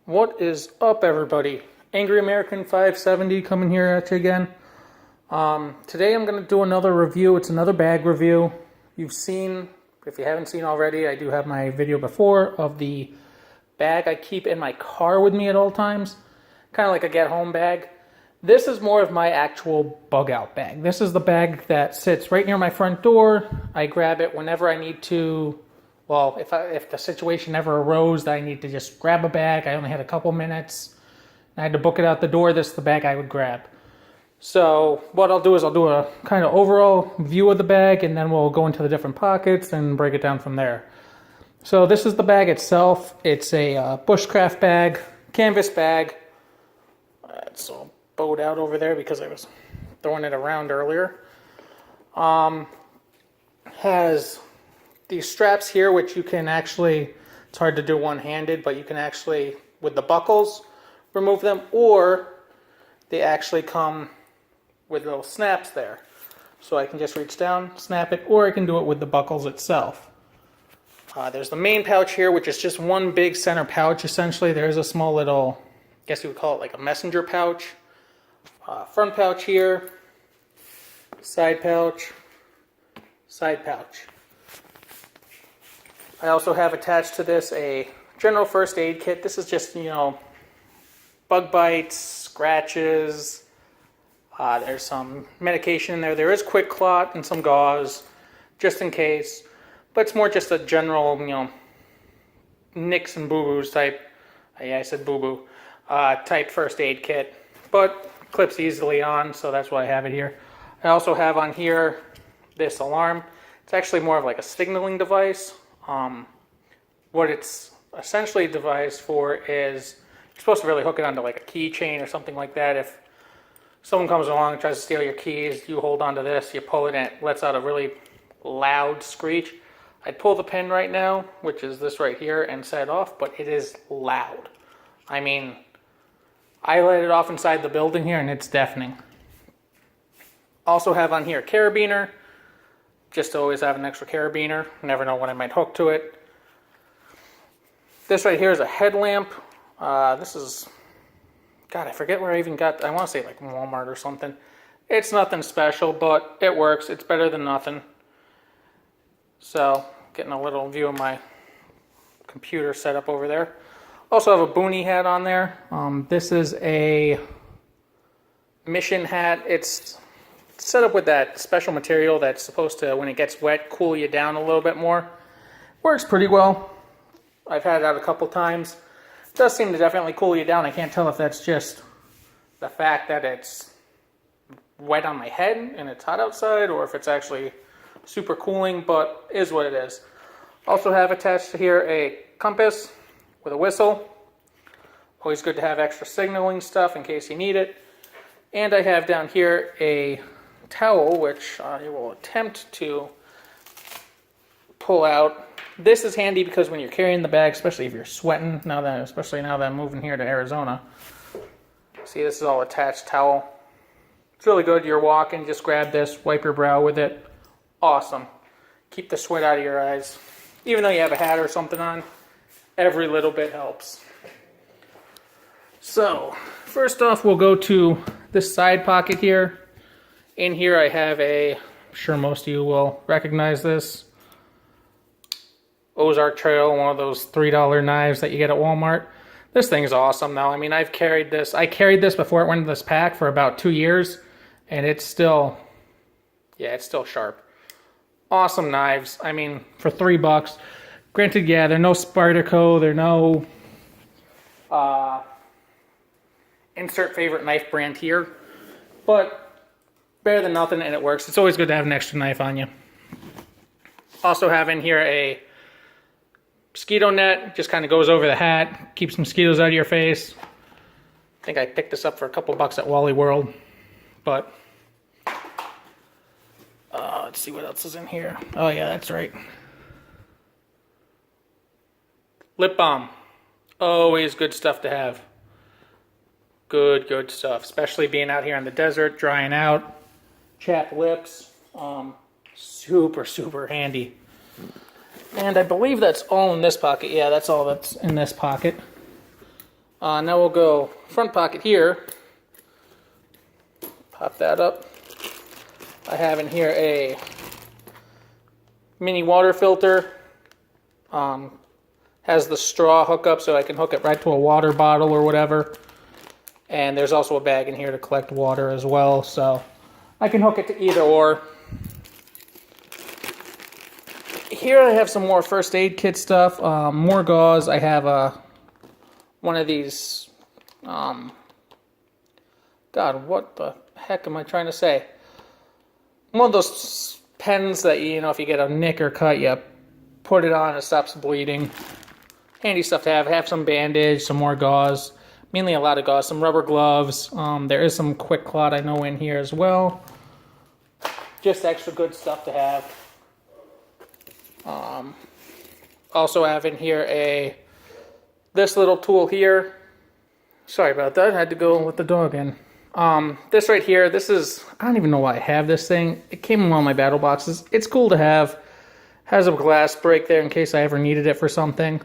What is up, everybody? Angry American 570 coming here at you again. Today I'm going to do another review. It's another bag review. You've seen, if you haven't seen already, I do have my video before of the bag I keep in my car with me at all times. Kind of like a get-home bag. This is more of my actual bug-out bag. This is the bag that sits right near my front door. I grab it whenever I need to. Well, if the situation ever arose that I need to just grab a bag, I only had a couple minutes, and I had to book it out the door, this is the bag I would grab. So what I'll do is I'll do a kind of overall view of the bag, and then we'll go into the different pockets and break it down from there. So this is the bag itself. It's a bushcraft bag, canvas bag. It's all bowed out over there because I was throwing it around earlier. Has these straps here, which you can actually, it's hard to do one-handed, but you can actually, with the buckles, remove them, or they actually come with little snaps there. So I can just reach down, snap it, or I can do it with the buckles itself. There's the main pouch here, which is just one big center pouch, essentially. There's a small little, I guess you would call it like a messenger pouch. Front pouch here, side pouch, side pouch. I also have attached to this a general first aid kit. This is just, bug bites, scratches. There's some medication in there. There is Quick Clot and some gauze, just in case. But it's more just a general, nicks and boo-boos type. Yeah, I said boo-boo. Type first aid kit. But clips easily on, so that's why I have it here. I also have on here this alarm. It's actually more of like a signaling device. What it's essentially devised for is you're supposed to really hook it onto like a keychain or something like that. If someone comes along and tries to steal your keys, you hold onto this, you pull it, and it lets out a really loud screech. I'd pull the pin right now, which is this right here, and set it off, but it is loud. I mean, I let it off inside the building here, and it's deafening. Also have on here a carabiner, just to always have an extra carabiner. Never know when I might hook to it. This right here is a headlamp. This is, God, I forget where I even got, I want to say like Walmart or something. It's nothing special, but it works. It's better than nothing. So, getting a little view of my computer set up over there. Also have a boonie hat on there. This is a mission hat. It's set up with that special material that's supposed to, when it gets wet, cool you down a little bit more. Works pretty well. I've had it out a couple times. It does seem to definitely cool you down. I can't tell if that's just the fact that it's wet on my head and it's hot outside, or if it's actually super cooling, but is what it is. Also have attached to here a compass with a whistle. Always good to have extra signaling stuff in case you need it. And I have down here a towel, which I will attempt to pull out. This is handy because when you're carrying the bag, especially if you're sweating, especially now that I'm moving here to Arizona. See, this is all attached towel. It's really good. You're walking, just grab this, wipe your brow with it. Awesome. Keep the sweat out of your eyes. Even though you have a hat or something on, every little bit helps. So, first off, we'll go to this side pocket here. In here I have I'm sure most of you will recognize this, Ozark Trail, one of those $3 knives that you get at Walmart. This thing is awesome though. I mean, I carried this before it went into this pack for about 2 years, and it's still sharp. Awesome knives. I mean, for $3. Granted, yeah, they're no Spyderco, they're no insert favorite knife brand here, but better than nothing, and it works. It's always good to have an extra knife on you. Also have in here a mosquito net, just kind of goes over the hat, keeps mosquitoes out of your face. I think I picked this up for a couple bucks at Wally World, but let's see what else is in here. Oh yeah, that's right. Lip balm. Always good stuff to have. Good stuff, especially being out here in the desert, drying out, chapped lips. Super handy. And I believe that's all in this pocket. Yeah, that's all that's in this pocket. Now we'll go front pocket here. Pop that up. I have in here a mini water filter. Has the straw hookup so I can hook it right to a water bottle or whatever. And there's also a bag in here to collect water as well, so I can hook it to either or. Here I have some more first aid kit stuff, more gauze. I have one of these, God, what the heck am I trying to say? One of those pens that, you know, if you get a nick or cut, you put it on, it stops bleeding. Handy stuff to have. Have some bandage, some more gauze. Mainly a lot of gauze, some rubber gloves. There is some quick clot I know in here as well. Just extra good stuff to have. Also have in here this little tool here. Sorry about that, I had to go with the dog in. This right here, this is, I don't even know why I have this thing. It came in one of my battle boxes. It's cool to have. Has a glass break there in case I ever needed it for something.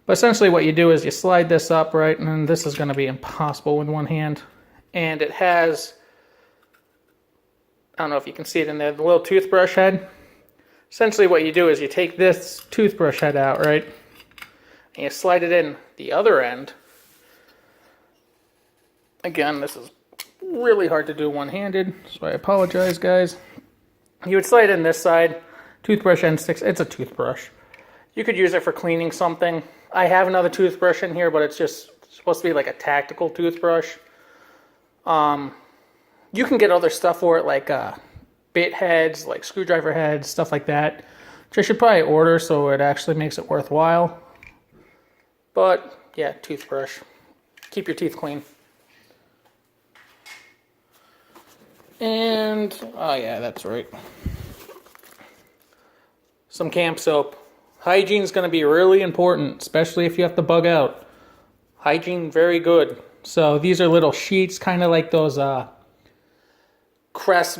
But essentially what you do is you slide this up, right? And then this is going to be impossible with one hand. And it has, I don't know if you can see it in there, the little toothbrush head. Essentially what you do is you take this toothbrush head out, right? And you slide it in the other end. Again, this is really hard to do one-handed, so I apologize, guys. You would slide it in this side. Toothbrush end sticks. It's a toothbrush. You could use it for cleaning something. I have another toothbrush in here, but it's just supposed to be like a tactical toothbrush. You can get other stuff for it, like bit heads, like screwdriver heads, stuff like that, which I should probably order so it actually makes it worthwhile. But yeah, toothbrush. Keep your teeth clean. And, oh yeah, that's right. Some camp soap. Hygiene is going to be really important, especially if you have to bug out. Hygiene, very good. So these are little sheets, kind of like those Crest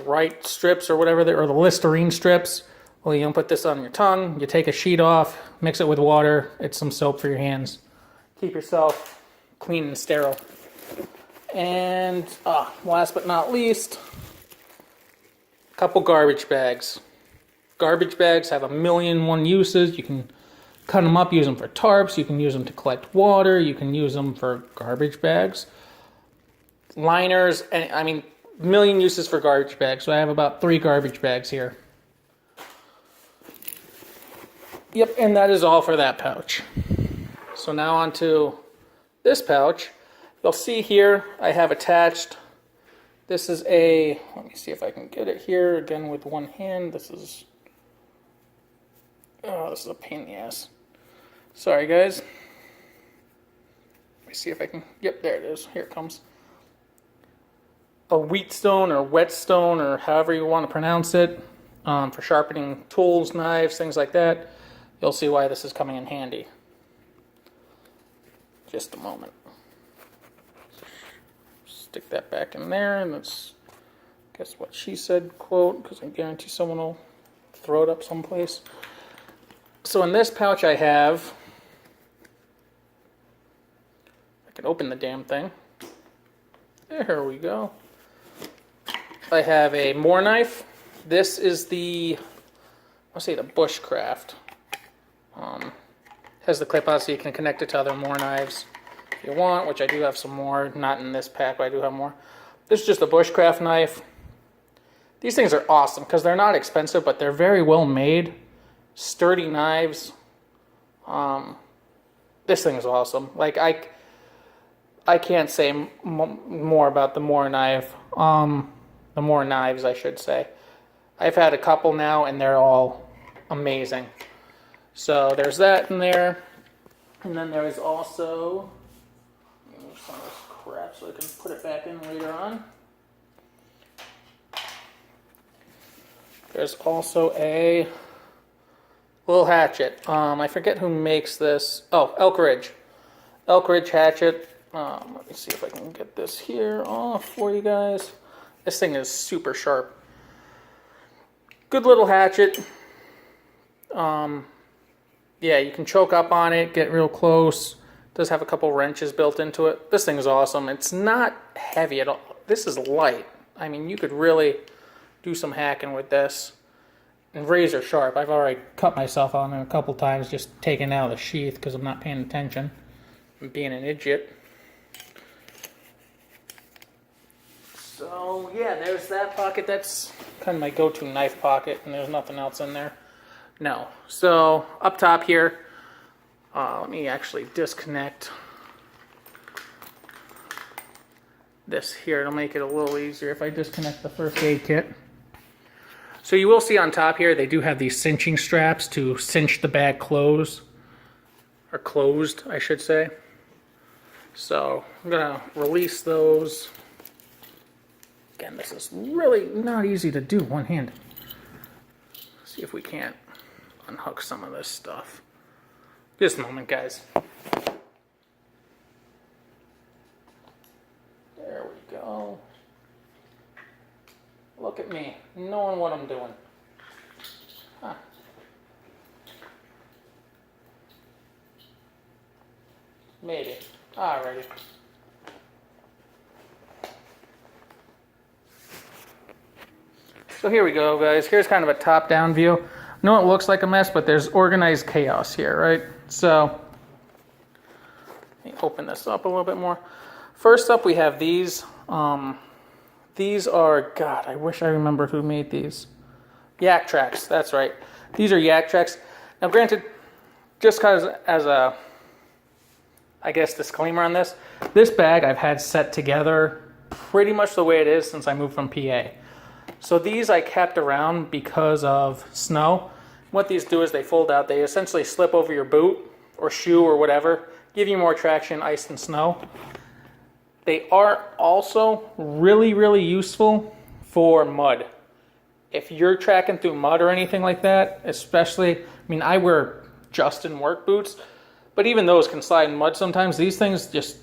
Bright strips or whatever, or the Listerine strips. Well, you don't put this on your tongue. You take a sheet off, mix it with water. It's some soap for your hands. Keep yourself clean and sterile. And last but not least, a couple garbage bags. Garbage bags have 1,000,001 uses. You can cut them up, use them for tarps. You can use them to collect water. You can use them for garbage bags. Liners, and I mean, 1,000,000 uses for garbage bags. So I have about 3 garbage bags here. Yep, and that is all for that pouch. So now on to this pouch. You'll see here I have attached, this is let me see if I can get it here again with one hand. This is a pain in the ass. Sorry guys. Let me see if I can, yep, there it is. Here it comes. A wheatstone or whetstone or however you want to pronounce it, for sharpening tools, knives, things like that. You'll see why this is coming in handy. Just a moment. Stick that back in there, and that's, guess what she said, quote, because I guarantee someone will throw it up someplace. So in this pouch I have, I can open the damn thing. There we go. I have a Moore knife. This is I'll say the Bushcraft. Has the clip on so you can connect it to other Moore knives if you want, which I do have some more. Not in this pack, but I do have more. This is just a Bushcraft knife. These things are awesome because they're not expensive, but they're very well made. Sturdy knives. This thing is awesome. Like, I can't say more about the Moore knife. The Moore knives, I should say. I've had a couple now, and they're all amazing. So there's that in there. And then there is also, move some of this crap so I can put it back in later on. There's also a little hatchet. I forget who makes this. Oh, Elk Ridge. Elk Ridge hatchet. Let me see if I can get this here off for you guys. This thing is super sharp. Good little hatchet. Yeah, you can choke up on it, get real close, Does have a couple wrenches built into it. This thing is awesome. It's not heavy at all. This is light. I mean, you could really do some hacking with this. And razor sharp. I've already cut myself on it a couple times just taking out the sheath because I'm not paying attention. I'm being an idiot. So yeah, there's that pocket. That's kind of my go-to knife pocket, and there's nothing else in there. No. So up top here, let me actually disconnect this here. It'll make it a little easier if I disconnect the first aid kit. So you will see on top here, they do have these cinching straps to cinch the bag closed, or closed, I should say. So I'm gonna release those. Again, this is really not easy to do one-handed. See if we can't unhook some of this stuff. Just a moment, guys. There we go. Look at me, knowing what I'm doing. Huh. Maybe. Alrighty. So here we go, guys. Here's kind of a top-down view. I know it looks like a mess, but there's organized chaos here, right? So, let me open this up a little bit more. First up, we have these. These are, God, I wish I remember who made these. Yaktrax, that's right. These are Yaktrax. Now, granted, just because as a, I guess, disclaimer on this, this bag I've had set together pretty much the way it is since I moved from PA. So these I kept around because of snow. What these do is they fold out. They essentially slip over your boot or shoe or whatever, give you more traction, ice and snow. They are also really, really useful for mud. If you're tracking through mud or anything like that, especially, I mean, I wear Justin work boots, but even those can slide in mud sometimes. These things just,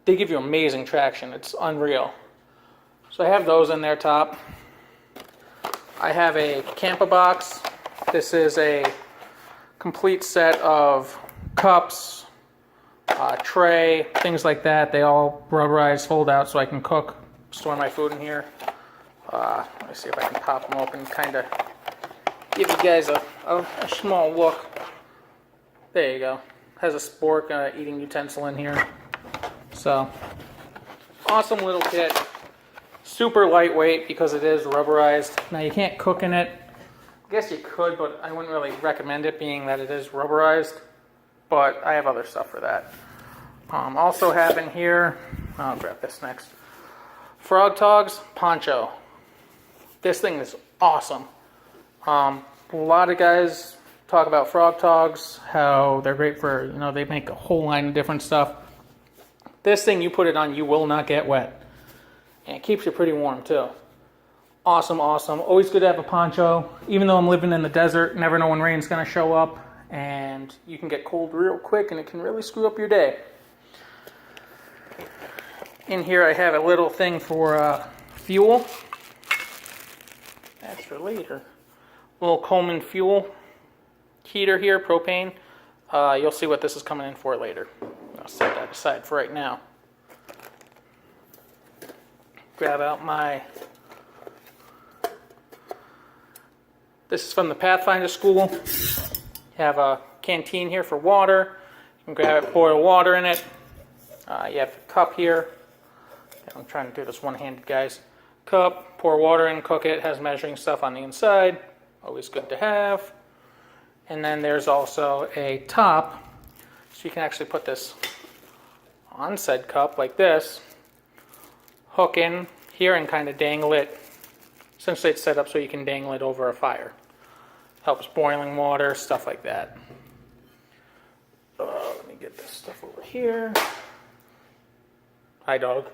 they give you amazing traction. It's unreal. So I have those in their top. I have a Campa box. This is a complete set of cups, tray, things like that. They all rubberized, fold out so I can cook, store my food in here. Let me see if I can pop them open, kind of give you guys a small look. There you go. Has a spork eating utensil in here. So, awesome little kit. Super lightweight because it is rubberized. Now you can't cook in it. I guess you could, but I wouldn't really recommend it being that it is rubberized. But I have other stuff for that. Also have in here, I'll grab this next, Frog Togs poncho. This thing is awesome. A lot of guys talk about Frog Togs, how they're great for, you know, they make a whole line of different stuff. This thing, you put it on, you will not get wet. And it keeps you pretty warm too. Awesome, awesome. Always good to have a poncho. Even though I'm living in the desert, never know when rain's gonna show up. And you can get cold real quick and it can really screw up your day. In here I have a little thing for fuel. That's for later. Little Coleman fuel heater here, propane. You'll see what this is coming in for later. I'll set that aside for right now. Grab out my, this is from the Pathfinder School. You have a canteen here for water. You can grab it, pour water in it. You have a cup here. I'm trying to do this one-handed, guys. Cup, pour water in, cook it. Has measuring stuff on the inside. Always good to have. And then there's also a top, so you can actually put this on said cup like this. Hook in here and kind of dangle it. Essentially it's set up so you can dangle it over a fire. Helps boiling water, stuff like that. Let me get this stuff over here. Hi, dog.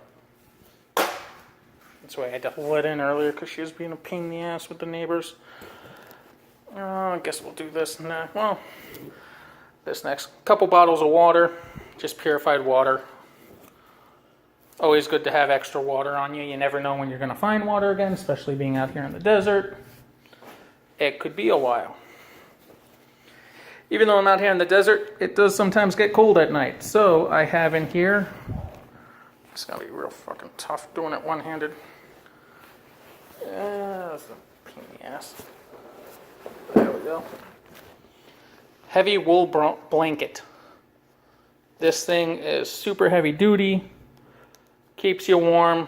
That's why I had to let in earlier because she was being a pain in the ass with the neighbors. I guess we'll do this next. Well, this next. Couple bottles of water, just purified water. Always good to have extra water on you. You never know when you're going to find water again, especially being out here in the desert. It could be a while. Even though I'm out here in the desert, it does sometimes get cold at night. So I have in here, it's gonna be real fucking tough doing it one-handed. Yeah, that's a pain in the ass. There we go. Heavy wool blanket. This thing is super heavy duty, keeps you warm,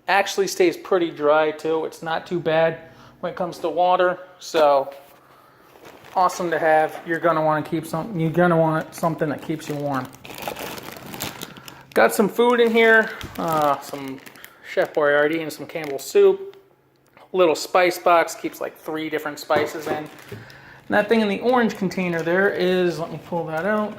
actually stays pretty dry too. It's not too bad when it comes to water, so awesome to have. You're gonna want to keep something. You're gonna want something that keeps you warm. Got some food in here, some Chef Boyardee and some Campbell's soup. Little spice box, keeps like 3 different spices in. And that thing in the orange container there is, let me pull that out.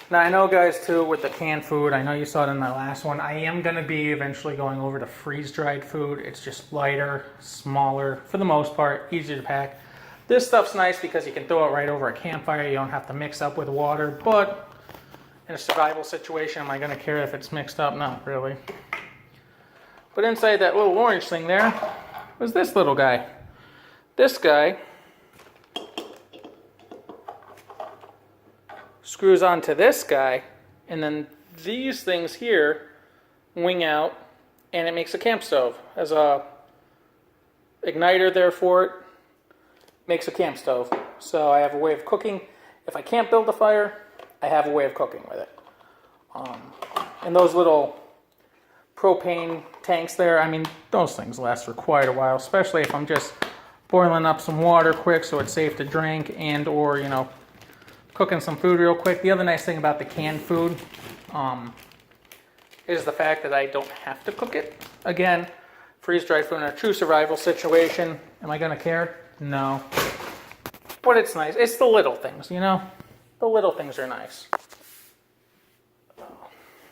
Now I know guys too, with the canned food, I know you saw it in my last one, I am going to be eventually going over to freeze-dried food. It's just lighter, smaller, for the most part, easier to pack. This stuff's nice because you can throw it right over a campfire. You don't have to mix up with water, but in a survival situation, am I going to care if it's mixed up? Not really. But inside that little orange thing there was this little guy. This guy screws onto this guy, and then these things here wing out, and it makes a camp stove. As a igniter there for it, makes a camp stove. So I have a way of cooking. If I can't build a fire, I have a way of cooking with it. And those little propane tanks there, I mean, those things last for quite a while, especially if I'm just boiling up some water quick so it's safe to drink, and or, you know, cooking some food real quick. The other nice thing about the canned food is the fact that I don't have to cook it. Again, freeze-dried food in a true survival situation. Am I going to care? No. But it's nice. It's the little things, you know? The little things are nice.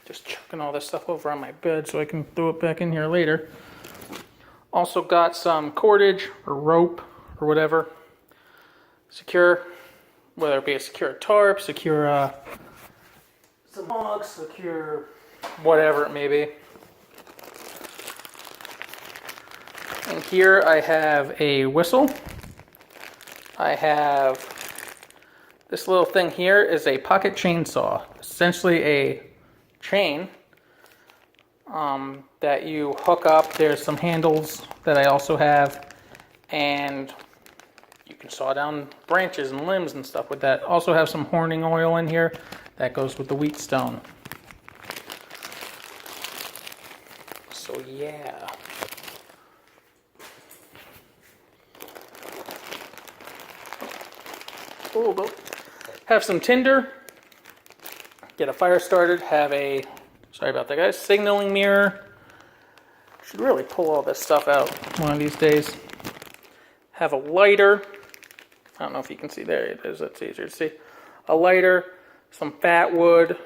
Just chucking all this stuff over on my bed so I can throw it back in here later. Also got some cordage or rope or whatever. Secure, whether it be a secure tarp, secure some logs, secure whatever it may be. And here I have a whistle. I have this little thing here is a pocket chainsaw. Essentially a chain that you hook up. There's some handles that I also have, and you can saw down branches and limbs and stuff with that. Also have some horning oil in here that goes with the wheatstone. So yeah. Oh, have some tinder. Get a fire started. Have a, sorry about that guys, signaling mirror. Should really pull all this stuff out one of these days. Have a lighter. I don't know if you can see, there it is, that's easier to see. A lighter, some fat wood,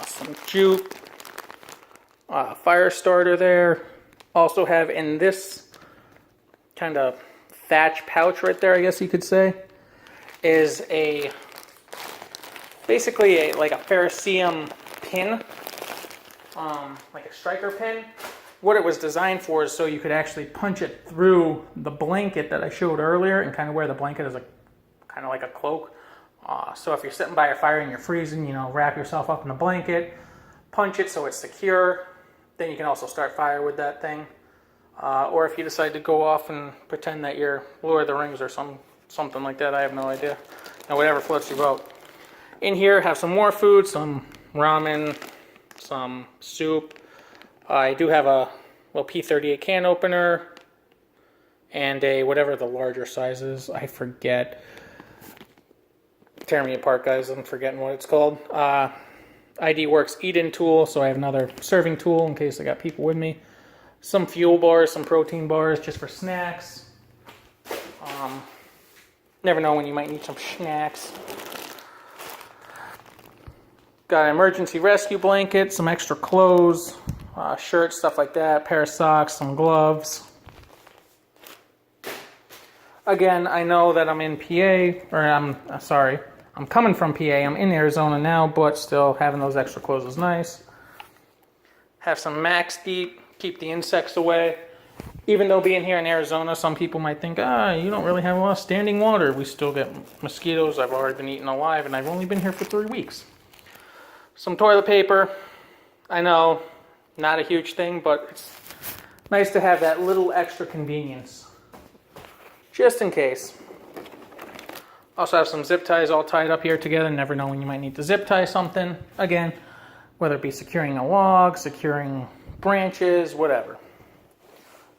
some jute, fire starter there. Also have in this kind of thatch pouch right there, I guess you could say, is a basically like a ferrocerium pin, like a striker pin. What it was designed for is so you could actually punch it through the blanket that I showed earlier and kind of wear the blanket as a kind of like a cloak. So if you're sitting by a fire and you're freezing, you know, wrap yourself up in the blanket, punch it so it's secure. Then you can also start fire with that thing. Or if you decide to go off and pretend that you're Lord of the Rings or something like that, I have no idea. Now, whatever floats your boat. In here, have some more food, some ramen, some soup. I do have a little P38 can opener and a whatever the larger size is. I forget. Tear me apart, guys. I'm forgetting what it's called. ID Works eat-in tool, so I have another serving tool in case I got people with me. Some fuel bars, some protein bars just for snacks. Never know when you might need some snacks. Got an emergency rescue blanket, some extra clothes, shirts, stuff like that, pair of socks, some gloves. Again, I know that I'm in PA, or I'm coming from PA. I'm in Arizona now, but still having those extra clothes is nice. Have some Max Deep, keep the insects away. Even though being here in Arizona, some people might think, you don't really have a lot of standing water. We still get mosquitoes. I've already been eaten alive, and I've only been here for 3 weeks. Some toilet paper. I know, not a huge thing, but it's nice to have that little extra convenience. Just in case. Also have some zip ties all tied up here together. Never know when you might need to zip tie something. Again, whether it be securing a log, securing branches, whatever.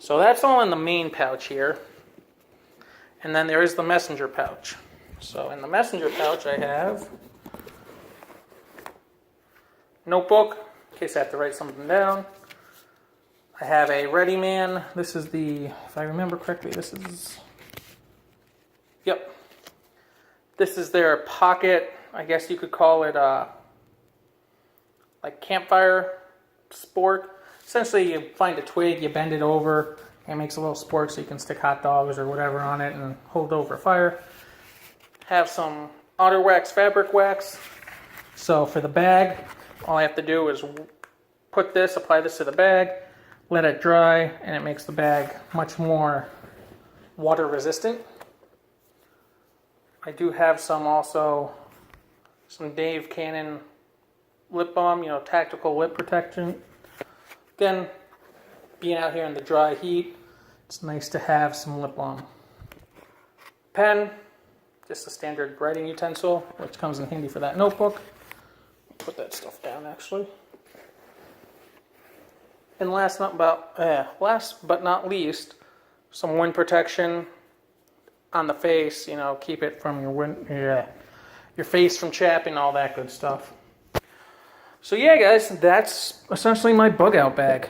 So that's all in the main pouch here. And then there is the messenger pouch. So in the messenger pouch I have notebook, in case I have to write something down. I have a Ready Man. This is the, if I remember correctly, this is their pocket, I guess you could call it like campfire sport. Essentially, you find a twig, you bend it over, and it makes a little spork so you can stick hot dogs or whatever on it and hold it over a fire. Have some Auto Wax fabric wax. So for the bag, all I have to do is apply this to the bag, let it dry, and it makes the bag much more water resistant. I do have some Dave Cannon lip balm, tactical lip protection. Again, being out here in the dry heat, it's nice to have some lip balm. Pen, just a standard writing utensil, which comes in handy for that notebook. Put that stuff down, actually. And last but not least, some wind protection on the face. Keep it from your face from chapping, all that good stuff. So yeah, guys, that's essentially my bug out bag.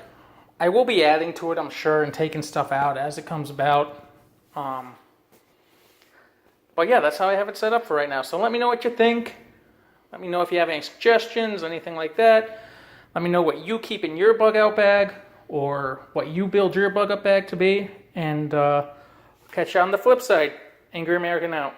I will be adding to it, I'm sure, and taking stuff out as it comes about. But yeah, that's how I have it set up for right now. So let me know what you think. Let me know if you have any suggestions, anything like that. Let me know what you keep in your bug out bag, or what you build your bug out bag to be. And catch you on the flip side. Angry American out.